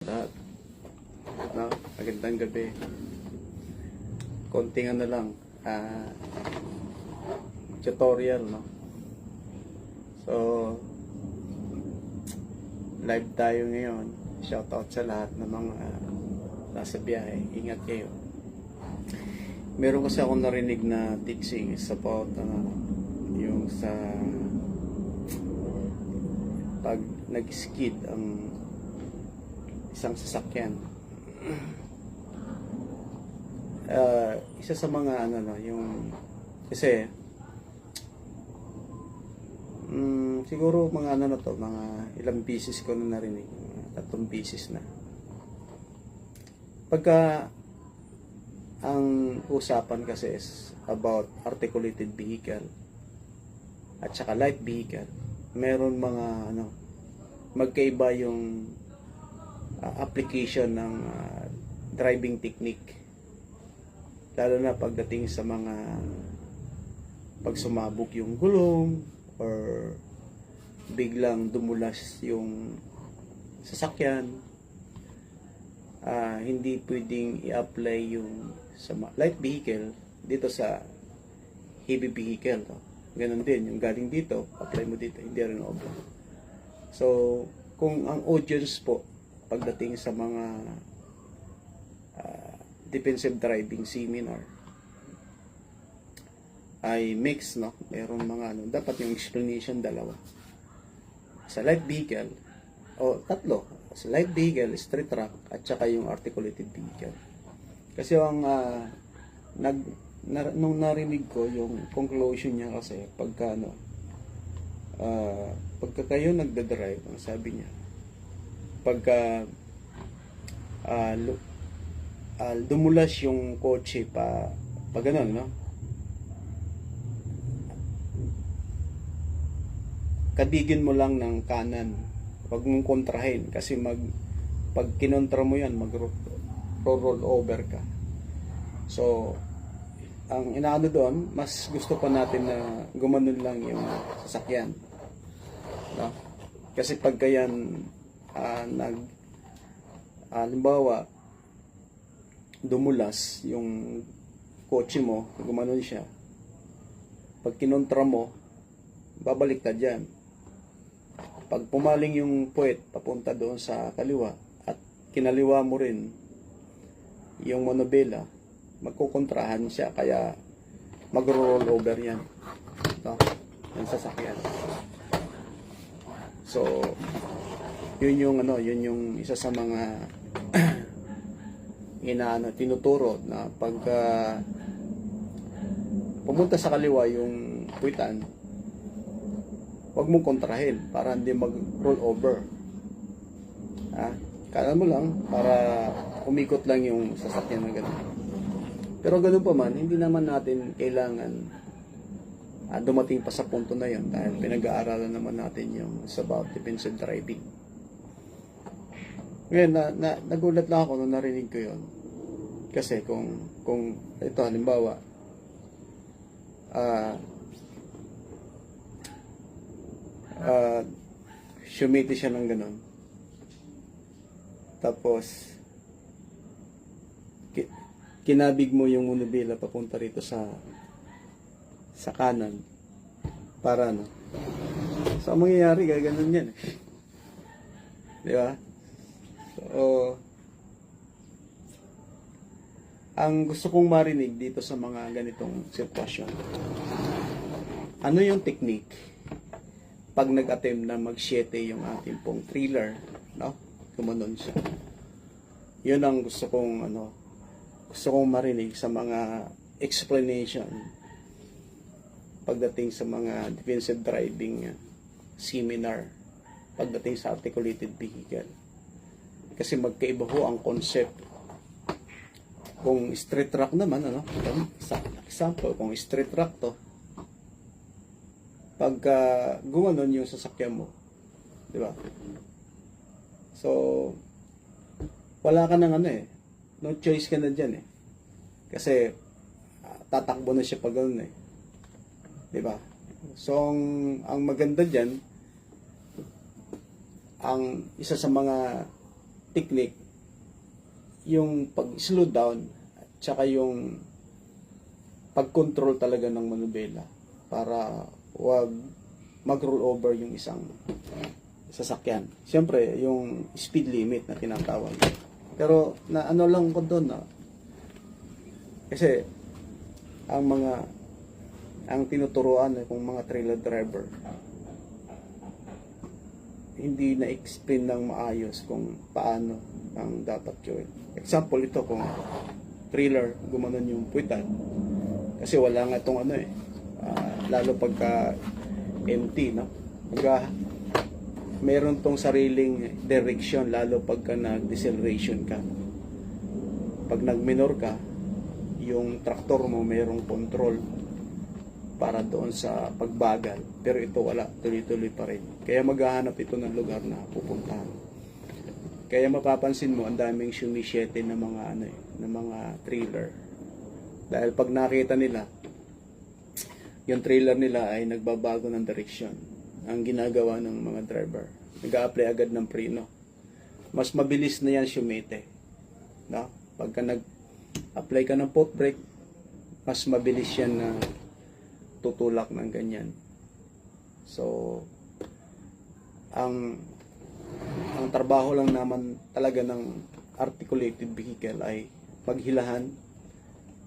lahat. No? Magandang gabi. Konting ano lang, tutorial, no? So, live tayo ngayon. Shoutout sa lahat ng mga nasa biyahe. Ingat kayo. Meron kasi akong narinig na teaching is about yung sa pag nag-skid ang isang sasakyan. Isa sa mga yung kasi siguro mga mga ilang pieces ko na narinig, 3 pieces na. Pagka ang usapan kasi is about articulated vehicle at saka light vehicle, meron mga magkaiba yung application ng driving technique, lalo na pagdating sa mga pag sumabog yung gulong or biglang dumulas yung sasakyan. Hindi pwedeng i-apply yung sa light vehicle dito sa heavy vehicle, no? Ganun din, yung galing dito, apply mo dito, hindi rin open. So, kung ang audience po pagdating sa mga defensive driving seminar ay mix, no? Merong mga dapat yung explanation dalawa. Sa light vehicle, o tatlo. Sa light vehicle, street track, at saka yung articulated vehicle. Kasi ang nung narinig ko yung conclusion niya, kasi pagka pagka kayo nagda-drive, ang sabi niya, pagka dumulas yung kotse pa ganun, no? Kadigin mo lang ng kanan, wag mong kontrahin, kasi pag kinontra mo yan, roll over ka. So ang inaano doon, mas gusto pa natin na gumanon lang yung sasakyan, no? Kasi pag yan halimbawa dumulas yung kotse mo, gumanon siya, pag kinontra mo, babalik ka dyan. Pag pumaling yung puwet papunta doon sa kaliwa at kinaliwa mo rin yung monobela, magkukontrahan siya, kaya magro-roll over yan, no? Yung sasakyan. So yun yung isa sa mga tinuturo na pag pumunta sa kaliwa yung puwitan, huwag mong kontrahin para hindi mag-roll over. Kanan mo lang para umikot lang yung sasakyan na gano'n. Pero gano'n pa man, hindi naman natin kailangan dumating pa sa punto na yun, dahil pinag-aaralan naman natin yung about defensive driving. Ngayon, nagulat lang ako nung narinig ko yun. Kasi kung ito halimbawa, humidity siya ng ganun, tapos kinabig mo yung monobela papunta rito sa kanan para so ang mangyayari, gaganon yan, di ba? So ang gusto kong marinig dito sa mga ganitong sitwasyon, ano yung technique pag nag-attempt na mag-7 yung ating pong trailer, no? Kumanon siya. Yun ang gusto kong marinig sa mga explanation pagdating sa mga defensive driving seminar, pagdating sa articulated vehicle. Kasi magkaiba ho ang concept. Kung street track naman, example, kung street track to, pagka gumanon yung sasakyan mo, di ba? So wala ka nang no choice ka na dyan, kasi tatakbo na siya pag gano'n, di ba? So ang maganda dyan, ang isa sa mga technique, yung pag-slow down, at saka yung pag-control talaga ng manubela para wag mag-roll over yung isang sasakyan. Siyempre, yung speed limit na tinatawag. Pero, na ano lang ko doon, kasi, ang tinuturuan kung mga trailer driver, hindi na-explain ng maayos kung paano ang dapat gawin. Example ito, kung trailer, gumanon yung puwitan, kasi wala nga itong lalo pagka empty, no? Meron tong sariling direction, lalo pagka nag-deceleration ka. Pag nag-minor ka, yung traktor mo mayroong control para doon sa pagbagal. Pero ito wala, tuloy-tuloy pa rin. Kaya maghahanap ito ng lugar na pupuntahan. Kaya mapapansin mo, ang daming sumisyete ng mga ng mga trailer. Dahil pag nakita nila, yung trailer nila ay nagbabago ng direksyon. Ang ginagawa ng mga driver, nag-a-apply agad ng preno. Mas mabilis na yan sumite. No? Pagka nag-apply ka ng foot brake, mas mabilis yan na tutulak ng ganyan. So, ang trabaho lang naman talaga ng articulated vehicle ay maghilahan,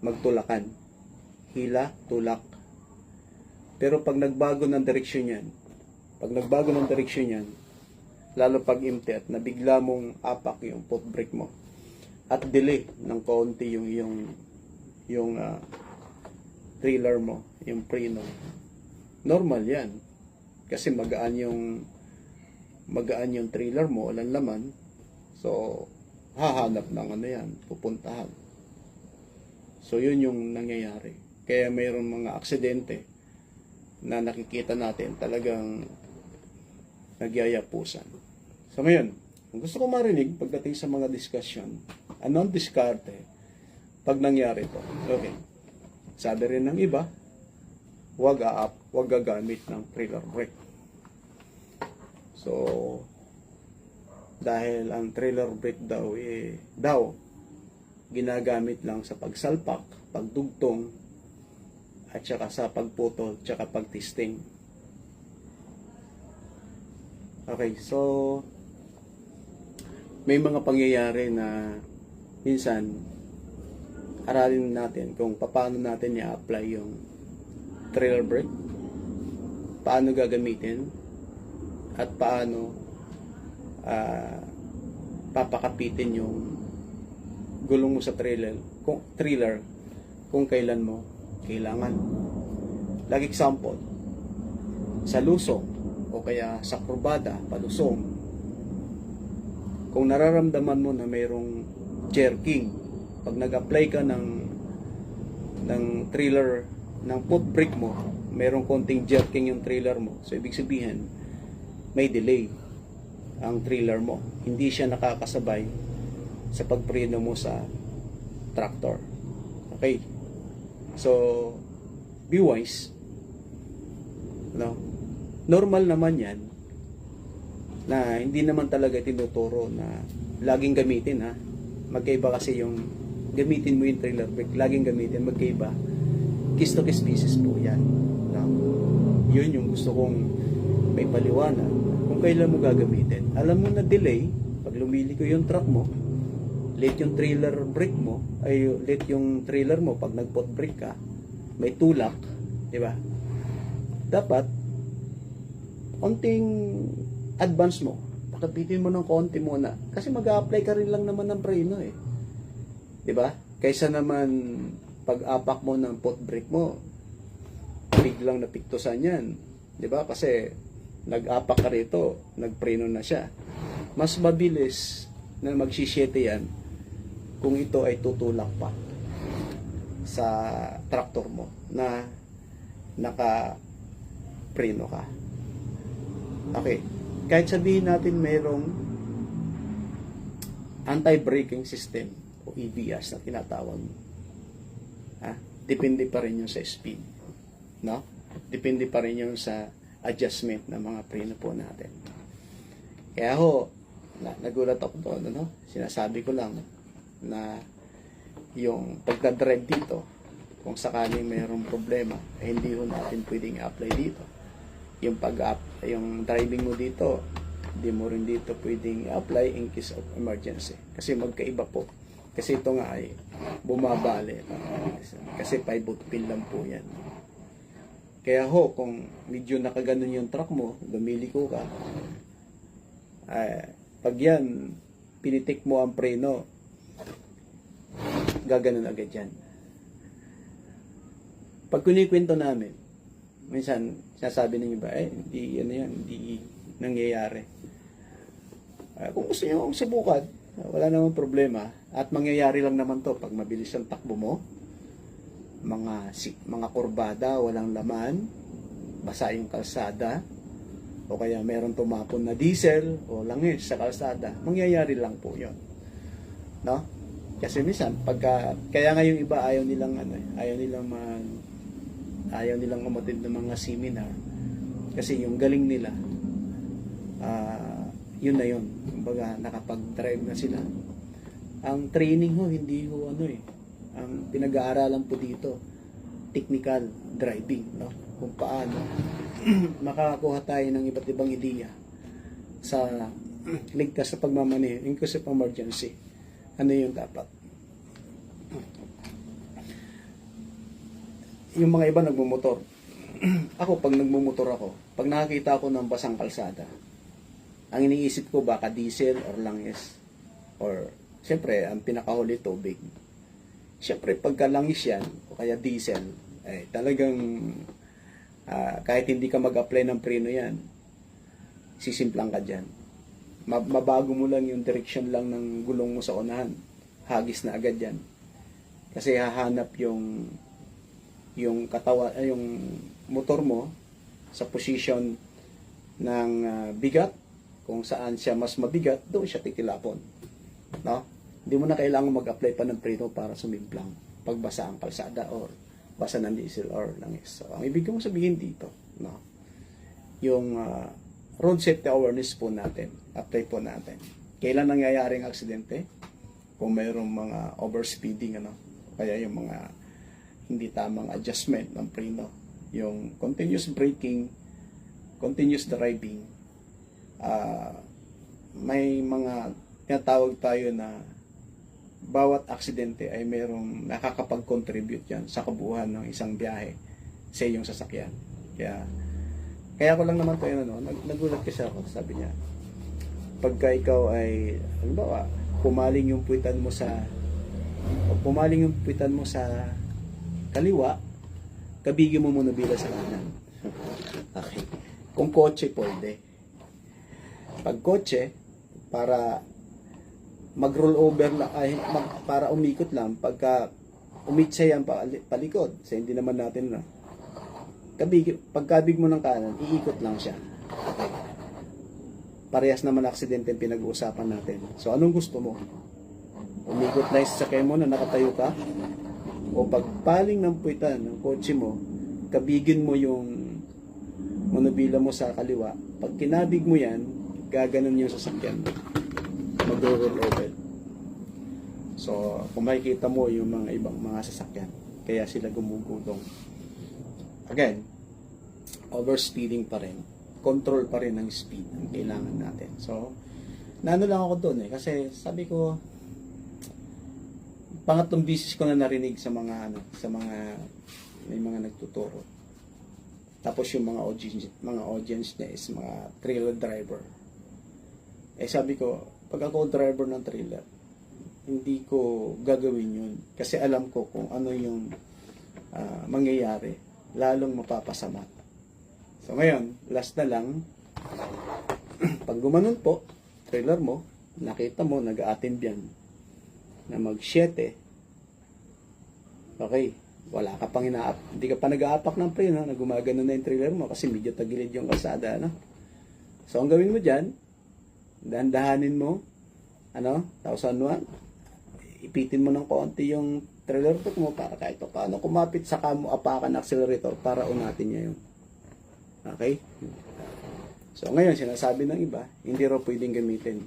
magtulakan. Hila, tulak. Pero pag nagbago ng direksyon yan, lalo pag empty at nabigla mong apak yung foot brake mo at delay ng kaunti yung trailer mo, yung preno, normal yan. Kasi magaan yung trailer mo, walang laman. So, hahanap ng pupuntahan. So, yun yung nangyayari. Kaya mayroong mga aksidente na nakikita natin talagang nagyayapusan. So, ngayon, gusto ko marinig pagdating sa mga discussion, anong diskarte pag nangyari to? Okay. Sabi rin ng iba, wag gagamit ng trailer brake. So, dahil ang trailer brake daw ginagamit lang sa pagsalpak, pagdugtong, at saka sa pagputol, saka pagtisting. Okay, so may mga pangyayari na minsan aralin natin kung paano natin i-apply yung trailer brake, paano gagamitin, at paano papakapitin yung gulong mo sa trailer kung kailan mo kailangan. Like example, sa lusong o kaya sa kurbada, palusong, kung nararamdaman mo na mayroong jerking, pag nag-apply ka ng trailer, ng foot brake mo, mayroong konting jerking yung trailer mo. So, ibig sabihin, may delay ang trailer mo. Hindi siya nakakasabay sa pagpreno mo sa tractor. Okay? So, be wise. No? Normal naman yan na hindi naman talaga tinuturo na laging gamitin, ha. Magkaiba kasi yung gamitin mo yung trailer brake, laging gamitin, magkaiba. Kiss to kiss pieces po yan. No? Yun yung gusto kong may paliwanag kung kailan mo gagamitin. Alam mo na delay, pag lumiliko yung truck mo, late yung trailer brake mo, late yung trailer mo pag nag-foot brake ka, may tulak, di ba? Dapat konting advance mo, pakapitin mo ng konti muna kasi mag-a-apply ka rin lang naman ng preno, di ba? Kaysa naman pag-apak mo ng foot brake mo, biglang napiktusan yan, di ba? Kasi nag-apak ka rito, nagpreno na siya. Mas mabilis na magsisiyete yan kung ito ay tutulak pa sa traktor mo na naka-preno ka. Okay. Kahit sabihin natin mayroong anti-braking system o EBS na tinatawag mo. Depende pa rin yung sa speed. No? Depende pa rin yung sa adjustment ng mga preno po natin. Kaya nagulat ako doon, ano? Sinasabi ko lang na yung pagdadrive dito, kung sakaling mayroong problema, hindi ho natin pwedeng i-apply dito. Yung driving mo dito, hindi mo rin dito pwedeng i-apply in case of emergency. Kasi magkaiba po. Kasi ito nga ay bumabali. Kasi 5-volt pin lang po yan. Kaya ho, kung medyo nakaganon yung truck mo, lumiliko ka, pag yan, pinitik mo ang preno, gaganon agad yan. Pag kunikwento namin, minsan, sinasabi ng iba, hindi nangyayari. Kung gusto nyo subukan, wala namang problema. At mangyayari lang naman to pag mabilis ang takbo mo. Mga kurbada, walang laman, basa yung kalsada, o kaya meron tumapon na diesel o langis sa kalsada, mangyayari lang po yun. No? Kasi minsan, kaya nga yung iba ayaw nilang umatid ng mga seminar kasi yung galing nila yun na yun, kumbaga nakapag-drive na sila. Ang training ho, hindi ho ang pinag-aaralan po dito, technical driving, no? Kung paano makakakuha tayo ng iba't ibang ideya sa ligtas sa pagmamaneho in case of emergency. Ano yung dapat? Yung mga iba nagmumotor. Ako, pag nagmumotor ako, pag nakakita ako ng basang kalsada, ang iniisip ko baka diesel or langis. Or, siyempre, ang pinakahuli, tubig. Siyempre, pagka langis yan, o kaya diesel, talagang, kahit hindi ka mag-apply ng preno yan, sisimplang ka dyan. Mabago mo lang yung direction lang ng gulong mo sa unahan. Hagis na agad yan. Kasi hahanap yung motor mo sa position ng bigat, kung saan siya mas mabigat, doon siya titilapon. No? Hindi mo na kailangan mag-apply pa ng preno para sumimplang pagbasa ang kalsada or basa ng diesel or langis. So, ang ibig kong sabihin dito, no? Yung road safety awareness po natin, apply po natin. Kailan nangyayaring aksidente? Kung mayroong mga overspeeding, kaya yung mga hindi tamang adjustment ng preno, yung continuous braking, continuous driving, may mga tinatawag tayo na bawat aksidente ay mayroong nakakapag-contribute yan sa kabuuan ng isang biyahe sa iyong sasakyan. Kaya ko lang naman po yun, nagulat kasi ako, sabi niya, pagka ikaw ay, halimbawa, pumaling yung puwitan mo sa kaliwa, kabigin mo muna bila sa kanan. Okay. Kung kotse, pwede. Pag kotse, para mag-roll over lang, para umikot lang, pagka umitsa yan palikod, kasi hindi naman natin, pagkabig mo ng kanan, iikot lang siya. Okay. Parehas naman aksidente yung pinag-uusapan natin. So, anong gusto mo? Umikot na yung sasakyan mo na nakatayo ka? O pagpaling ng puwitan ng kotse mo, kabigin mo yung manubila mo sa kaliwa. Pag kinabig mo yan, gaganon yung sasakyan. Mag-roll over. So, kung makikita mo yung mga ibang mga sasakyan, kaya sila gumugulong. Again, overspeeding pa rin. Control pa rin ng speed ang kailangan natin. So, naano lang ako doon kasi sabi ko, pangatlong bisis ko na narinig sa mga may mga nagtuturo. Tapos yung mga audience niya is mga trailer driver. Sabi ko, pag ako driver ng trailer, hindi ko gagawin yun kasi alam ko kung ano yung mangyayari, lalong mapapasama. So ngayon, last na lang, pag gumanon po, trailer mo, nakita mo, nag-a-attend yan na mag-7, okay, wala ka pang hindi ka pa nag-aapak ng preno, na gumagano na yung trailer mo kasi medyo tagilid yung kalsada, So, ang gawin mo dyan, dahan-dahanin mo, 1,001, ipitin mo ng konti yung trailer hook mo para kahit pa paano kumapit, saka mo apakan accelerator para unatin niya yun. Okay? So, ngayon, sinasabi ng iba, hindi raw pwedeng gamitin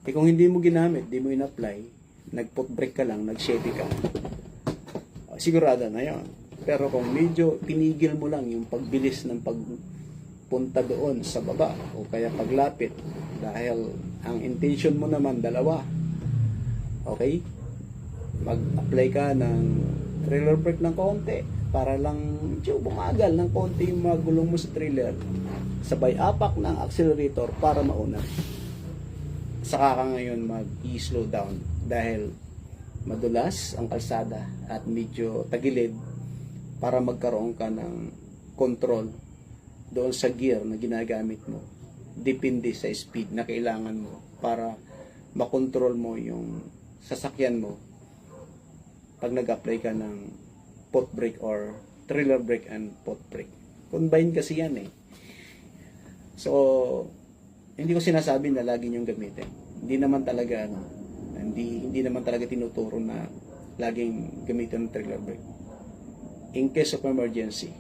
Eh kung hindi mo ginamit, di mo in-apply, nag-pot brake ka lang, nag-Chevy ka, sigurado na yon. Pero kung medyo pinigil mo lang yung pagbilis ng pagpunta doon sa baba o kaya paglapit dahil ang intention mo naman dalawa, okay? Mag-apply ka ng trailer brake ng konti para lang medyo bumagal ng konti yung mga gulong mo sa trailer, sabay apak ng accelerator para mauna. Saka ka ngayon mag-i-slow down dahil madulas ang kalsada at medyo tagilid para magkaroon ka ng control doon sa gear na ginagamit mo. Depende sa speed na kailangan mo para makontrol mo yung sasakyan mo pag nag-apply ka ng pot brake or trailer brake and pot brake. Combine kasi yan eh. So, hindi ko sinasabi na lagi niyong gamitin. Hindi naman talaga hindi naman talaga tinuturo na laging gamitin ng trailer brake. In case of emergency,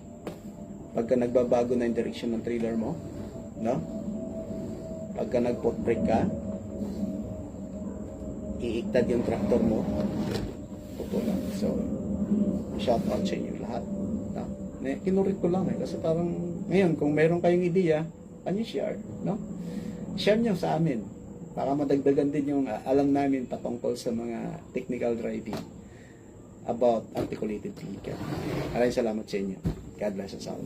pagka nagbabago na yung direction ng trailer mo, no? Pagka nag-pot brake ka, iiktad yung tractor mo, putulan. So, shout out sa inyo lahat. No? Kinurit ko lang kasi parang ngayon, kung meron kayong ideya, can you share? No? Share nyo sa amin. Baka madagdagan din yung alam namin patungkol sa mga technical driving about articulated vehicle. Maraming salamat sa inyo. God bless us all.